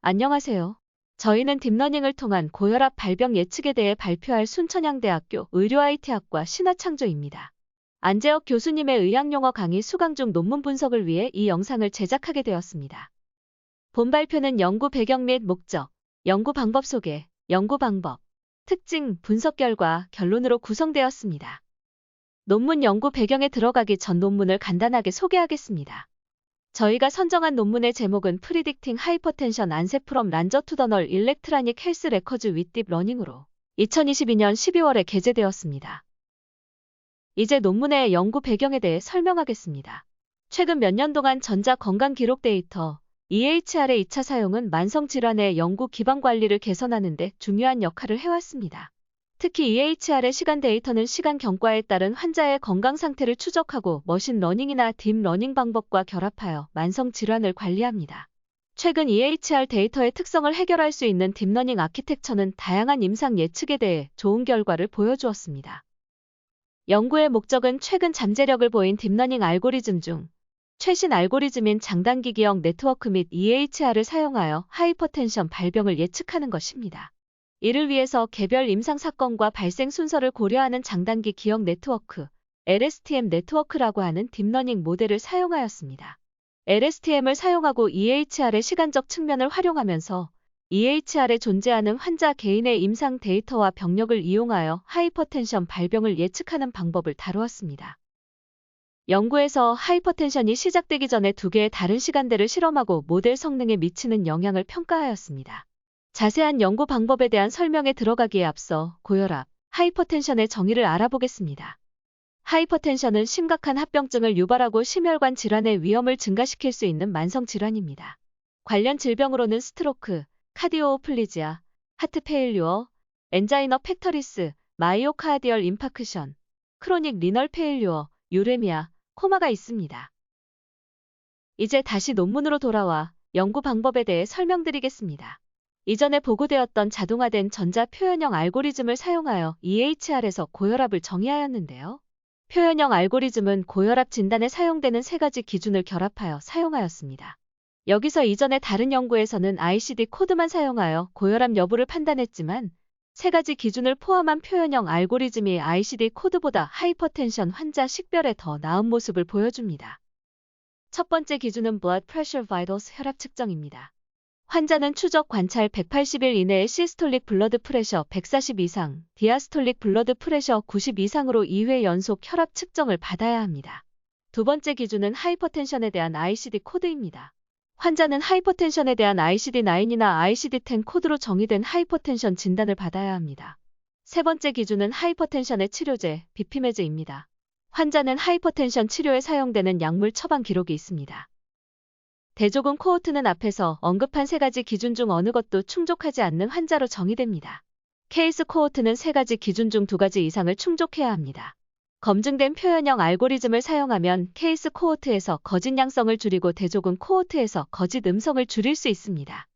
안녕하세요. 저희는 딥러닝을 통한 고혈압 발병 예측에 대해 발표할 순천향대학교 의료-IT학과 신화창조입니다. 안재혁 교수님의 의학용어 강의 수강 중 논문 분석을 위해 이 영상을 제작하게 되었습니다. 본 발표는 연구 배경 및 목적, 연구 방법 소개, 연구 방법, 특징, 분석 결과, 결론으로 구성되었습니다. 논문 연구 배경에 들어가기 전 논문을 간단하게 소개하겠습니다. 저희가 선정한 논문의 제목은 Predicting Hypertension Answer from Longitudinal Electronic Health Records with Deep Learning으로 2022년 12월에 게재되었습니다. 이제 논문의 연구 배경에 대해 설명하겠습니다. 최근 몇 년 동안 전자 건강 기록 데이터 EHR의 2차 사용은 만성 질환의 연구 기반 관리를 개선하는 데 중요한 역할을 해왔습니다. 특히 EHR의 시간 데이터는 시간 경과에 따른 환자의 건강 상태를 추적하고 머신러닝이나 딥러닝 방법과 결합하여 만성 질환을 관리합니다. 최근 EHR 데이터의 특성을 해결할 수 있는 딥러닝 아키텍처는 다양한 임상 예측에 대해 좋은 결과를 보여주었습니다. 연구의 목적은 최근 잠재력을 보인 딥러닝 알고리즘 중 최신 알고리즘인 장단기 기억 네트워크 및 EHR을 사용하여 하이퍼텐션 발병을 예측하는 것입니다. 이를 위해서 개별 임상 사건과 발생 순서를 고려하는 장단기 기억 네트워크, LSTM 네트워크라고 하는 딥러닝 모델을 사용하였습니다. LSTM을 사용하고 EHR의 시간적 측면을 활용하면서 EHR에 존재하는 환자 개인의 임상 데이터와 병력을 이용하여 하이퍼텐션 발병을 예측하는 방법을 다루었습니다. 연구에서 하이퍼텐션이 시작되기 전에 두 개의 다른 시간대를 실험하고 모델 성능에 미치는 영향을 평가하였습니다. 자세한 연구 방법에 대한 설명에 들어가기에 앞서 고혈압, 하이퍼텐션의 정의를 알아보겠습니다. 하이퍼텐션은 심각한 합병증을 유발하고 심혈관 질환의 위험을 증가시킬 수 있는 만성 질환입니다. 관련 질병으로는 스트로크, 카디오플리지아, 하트 페일류어, 엔자이너 팩터리스, 마이오카디얼 임파크션, 크로닉 리널 페일류어, 유레미아, 코마가 있습니다. 이제 다시 논문으로 돌아와 연구 방법에 대해 설명드리겠습니다. 이전에 보고되었던 자동화된 전자 표현형 알고리즘을 사용하여 EHR에서 고혈압을 정의하였는데요. 표현형 알고리즘은 고혈압 진단에 사용되는 세 가지 기준을 결합하여 사용하였습니다. 여기서 이전에 다른 연구에서는 ICD 코드만 사용하여 고혈압 여부를 판단했지만 세 가지 기준을 포함한 표현형 알고리즘이 ICD 코드보다 하이퍼텐션 환자 식별에 더 나은 모습을 보여줍니다. 첫 번째 기준은 Blood Pressure Vitals 혈압 측정입니다. 환자는 추적 관찰 180일 이내에 시스톨릭 블러드 프레셔 140 이상, 디아스톨릭 블러드 프레셔 90 이상으로 2회 연속 혈압 측정을 받아야 합니다. 두 번째 기준은 하이퍼텐션에 대한 ICD 코드입니다. 환자는 하이퍼텐션에 대한 ICD-9이나 ICD-10 코드로 정의된 하이퍼텐션 진단을 받아야 합니다. 세 번째 기준은 하이퍼텐션의 치료제, 비피메즈입니다. 환자는 하이퍼텐션 치료에 사용되는 약물 처방 기록이 있습니다. 대조군 코호트는 앞에서 언급한 세 가지 기준 중 어느 것도 충족하지 않는 환자로 정의됩니다. 케이스 코호트는 세 가지 기준 중 두 가지 이상을 충족해야 합니다. 검증된 표현형 알고리즘을 사용하면 케이스 코호트에서 거짓 양성을 줄이고 대조군 코호트에서 거짓 음성을 줄일 수 있습니다.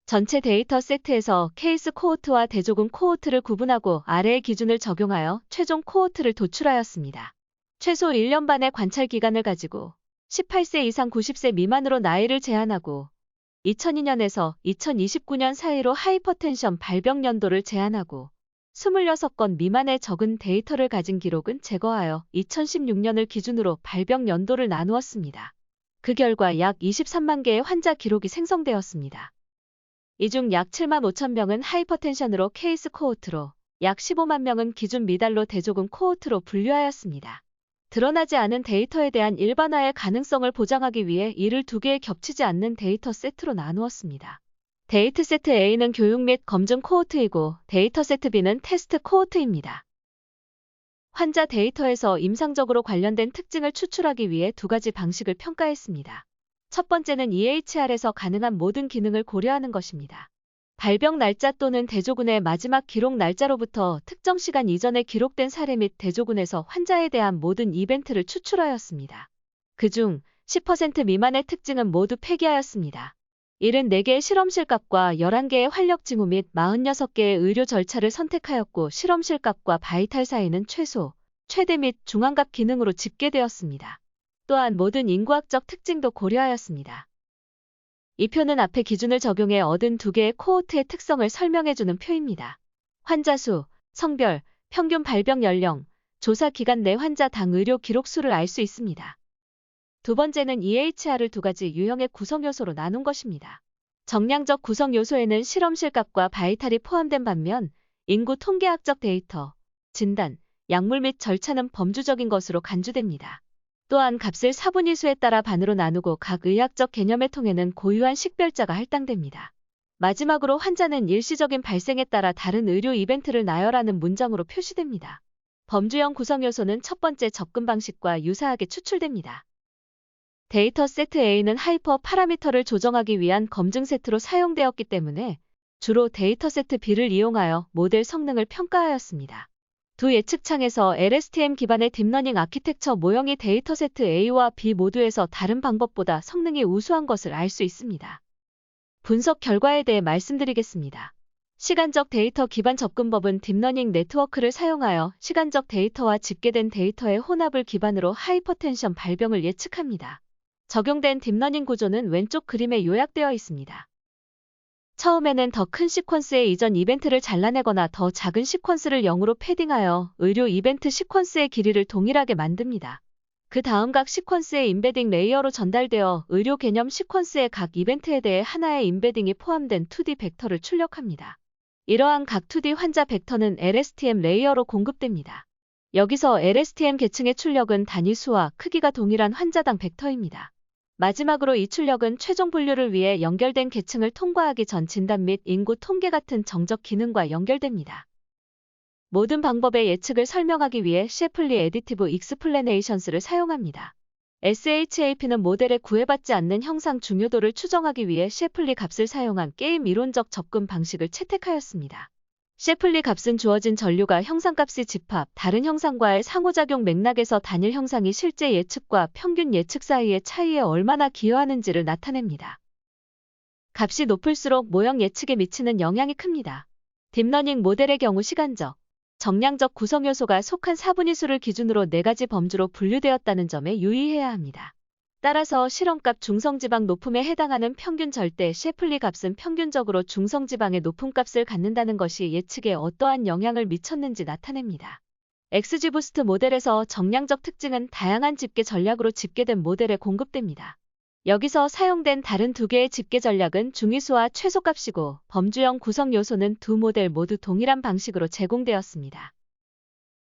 전체 데이터 세트에서 케이스 코호트와 대조군 코호트를 구분하고 아래의 기준을 적용하여 최종 코호트를 도출하였습니다. 최소 1년 반의 관찰 기간을 가지고 18세 이상 90세 미만으로 나이를 제한하고 2002년에서 2029년 사이로 하이퍼텐션 발병 연도를 제한하고 26건 미만의 적은 데이터를 가진 기록은 제거하여 2016년을 기준으로 발병 연도를 나누었습니다. 그 결과 약 23만 개의 환자 기록이 생성되었습니다. 이 중 약 7만 5천 명은 하이퍼텐션으로 케이스 코호트로, 약 15만 명은 기준 미달로 대조군 코호트로 분류하였습니다. 드러나지 않은 데이터에 대한 일반화의 가능성을 보장하기 위해 이를 두 개의 겹치지 않는 데이터 세트로 나누었습니다. 데이터 세트 A는 교육 및 검증 코호트이고 데이터 세트 B는 테스트 코호트입니다. 환자 데이터에서 임상적으로 관련된 특징을 추출하기 위해 두 가지 방식을 평가했습니다. 첫 번째는 EHR에서 가능한 모든 기능을 고려하는 것입니다. 발병 날짜 또는 대조군의 마지막 기록 날짜로부터 특정 시간 이전에 기록된 사례 및 대조군에서 환자에 대한 모든 이벤트를 추출하였습니다. 그중 10% 미만의 특징은 모두 폐기하였습니다. 74개의 실험실 값과 11개의 활력 징후 및 46개의 의료 절차를 선택하였고 실험실 값과 바이탈 사이는 최소, 최대 및 중앙값 기능으로 집계되었습니다. 또한 모든 인구학적 특징도 고려하였습니다. 이 표는 앞의 기준을 적용해 얻은 두 개의 코호트의 특성을 설명해주는 표입니다. 환자 수, 성별, 평균 발병 연령, 조사 기간 내 환자당 의료 기록 수를 알 수 있습니다. 두 번째는 EHR을 두 가지 유형의 구성 요소로 나눈 것입니다. 정량적 구성 요소에는 실험실 값과 바이탈이 포함된 반면 인구 통계학적 데이터, 진단, 약물 및 절차는 범주적인 것으로 간주됩니다. 또한 값을 4분위 수에 따라 반으로 나누고 각 의학적 개념의 통에는 고유한 식별자가 할당됩니다. 마지막으로 환자는 일시적인 발생에 따라 다른 의료 이벤트를 나열하는 문장으로 표시됩니다. 범주형 구성 요소는 첫 번째 접근 방식과 유사하게 추출됩니다. 데이터 세트 A는 하이퍼 파라미터를 조정하기 위한 검증 세트로 사용되었기 때문에 주로 데이터 세트 B를 이용하여 모델 성능을 평가하였습니다. 두 예측창에서 LSTM 기반의 딥러닝 아키텍처 모형이 데이터 세트 A와 B 모두에서 다른 방법보다 성능이 우수한 것을 알 수 있습니다. 분석 결과에 대해 말씀드리겠습니다. 시간적 데이터 기반 접근법은 딥러닝 네트워크를 사용하여 시간적 데이터와 집계된 데이터의 혼합을 기반으로 하이퍼텐션 발병을 예측합니다. 적용된 딥러닝 구조는 왼쪽 그림에 요약되어 있습니다. 처음에는 더 큰 시퀀스의 이전 이벤트를 잘라내거나 더 작은 시퀀스를 0으로 패딩하여 의료 이벤트 시퀀스의 길이를 동일하게 만듭니다. 그 다음 각 시퀀스의 임베딩 레이어로 전달되어 의료 개념 시퀀스의 각 이벤트에 대해 하나의 임베딩이 포함된 2D 벡터를 출력합니다. 이러한 각 2D 환자 벡터는 LSTM 레이어로 공급됩니다. 여기서 LSTM 계층의 출력은 단위 수와 크기가 동일한 환자당 벡터입니다. 마지막으로 이 출력은 최종 분류를 위해 연결된 계층을 통과하기 전 진단 및 인구 통계 같은 정적 기능과 연결됩니다. 모든 방법의 예측을 설명하기 위해 셰플리 애디티브 익스플래네이션스를 사용합니다. SHAP는 모델에 구애받지 않는 형상 중요도를 추정하기 위해 셰플리 값을 사용한 게임 이론적 접근 방식을 채택하였습니다. 셰플리 값은 주어진 전류가 형상값의 집합, 다른 형상과의 상호작용 맥락에서 단일 형상이 실제 예측과 평균 예측 사이의 차이에 얼마나 기여하는지를 나타냅니다. 값이 높을수록 모형 예측에 미치는 영향이 큽니다. 딥러닝 모델의 경우 시간적, 정량적 구성 요소가 속한 4분위 수를 기준으로 4가지 범주로 분류되었다는 점에 유의해야 합니다. 따라서 실험값 중성지방 높음에 해당하는 평균 절대 셰플리 값은 평균적으로 중성지방의 높은 값을 갖는다는 것이 예측에 어떠한 영향을 미쳤는지 나타냅니다. XGBoost 모델에서 정량적 특징은 다양한 집계 전략으로 집계된 모델에 공급됩니다. 여기서 사용된 다른 두 개의 집계 전략은 중위수와 최소값이고 범주형 구성 요소는 두 모델 모두 동일한 방식으로 제공되었습니다.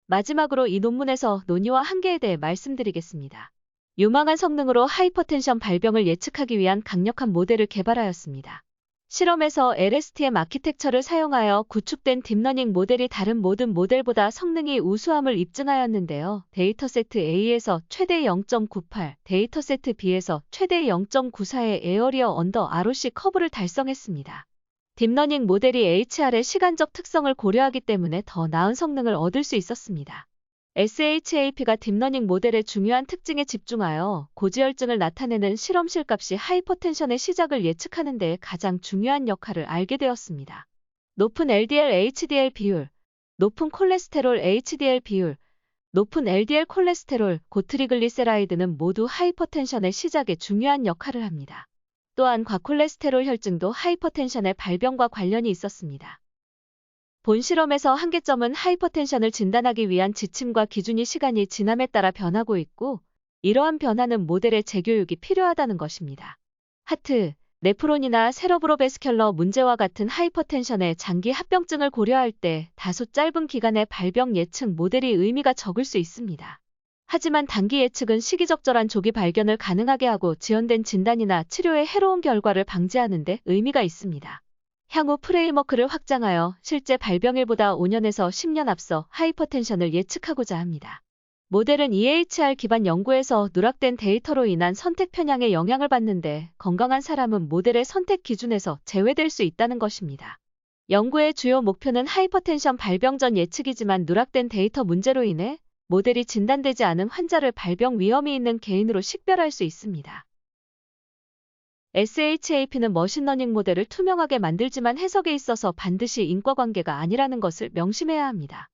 마지막으로 이 논문에서 논의와 한계에 대해 말씀드리겠습니다. 유망한 성능으로 하이퍼텐션 발병을 예측하기 위한 강력한 모델을 개발하였습니다. 실험에서 LSTM 아키텍처를 사용하여 구축된 딥러닝 모델이 다른 모든 모델보다 성능이 우수함을 입증하였는데요. 데이터세트 A에서 최대 0.98, 데이터세트 B에서 최대 0.94의 에어리어 언더 ROC 커브를 달성했습니다. 딥러닝 모델이 HR의 시간적 특성을 고려하기 때문에 더 나은 성능을 얻을 수 있었습니다. SHAP가 딥러닝 모델의 중요한 특징에 집중하여 고지혈증을 나타내는 실험실 값이 하이퍼텐션의 시작을 예측하는 데 가장 중요한 역할을 알게 되었습니다. 높은 LDL-HDL 비율, 높은 콜레스테롤 HDL 비율, 높은 LDL 콜레스테롤, 고트리글리세라이드는 모두 하이퍼텐션의 시작에 중요한 역할을 합니다. 또한 과콜레스테롤 혈증도 하이퍼텐션의 발병과 관련이 있었습니다. 본 실험에서 한계점은 하이퍼텐션을 진단하기 위한 지침과 기준이 시간이 지남에 따라 변하고 있고 이러한 변화는 모델의 재교육이 필요하다는 것입니다. 하트, 네프론이나 세러브로베스큘러 문제와 같은 하이퍼텐션의 장기 합병증을 고려할 때 다소 짧은 기간의 발병 예측 모델이 의미가 적을 수 있습니다. 하지만 단기 예측은 시기적절한 조기 발견을 가능하게 하고 지연된 진단이나 치료의 해로운 결과를 방지하는 데 의미가 있습니다. 향후 프레임워크를 확장하여 실제 발병일보다 5년에서 10년 앞서 하이퍼텐션을 예측하고자 합니다. 모델은 EHR 기반 연구에서 누락된 데이터로 인한 선택 편향에 영향을 받는데 건강한 사람은 모델의 선택 기준에서 제외될 수 있다는 것입니다. 연구의 주요 목표는 하이퍼텐션 발병 전 예측이지만 누락된 데이터 문제로 인해 모델이 진단되지 않은 환자를 발병 위험이 있는 개인으로 식별할 수 있습니다. SHAP는 머신러닝 모델을 투명하게 만들지만 해석에 있어서 반드시 인과관계가 아니라는 것을 명심해야 합니다.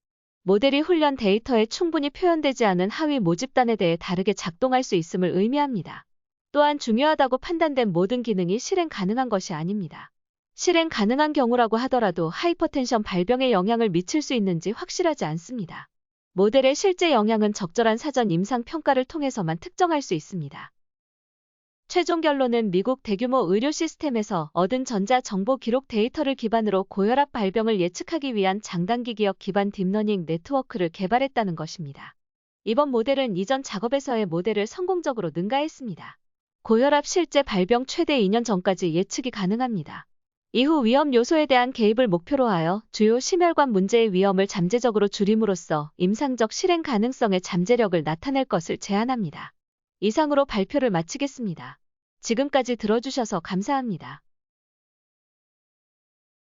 모델이 훈련 데이터에 충분히 표현되지 않은 하위 모집단에 대해 다르게 작동할 수 있음을 의미합니다. 또한 중요하다고 판단된 모든 기능이 실행 가능한 것이 아닙니다. 실행 가능한 경우라고 하더라도 하이퍼텐션 발병에 영향을 미칠 수 있는지 확실하지 않습니다. 모델의 실제 영향은 적절한 사전 임상 평가를 통해서만 특정할 수 있습니다. 최종 결론은 미국 대규모 의료 시스템에서 얻은 전자 정보 기록 데이터를 기반으로 고혈압 발병을 예측하기 위한 장단기 기억 기반 딥러닝 네트워크를 개발했다는 것입니다. 이번 모델은 이전 작업에서의 모델을 성공적으로 능가했습니다. 고혈압 실제 발병 최대 2년 전까지 예측이 가능합니다. 이후 위험 요소에 대한 개입을 목표로 하여 주요 심혈관 문제의 위험을 잠재적으로 줄임으로써 임상적 실행 가능성의 잠재력을 나타낼 것을 제안합니다. 이상으로 발표를 마치겠습니다. 지금까지 들어주셔서 감사합니다.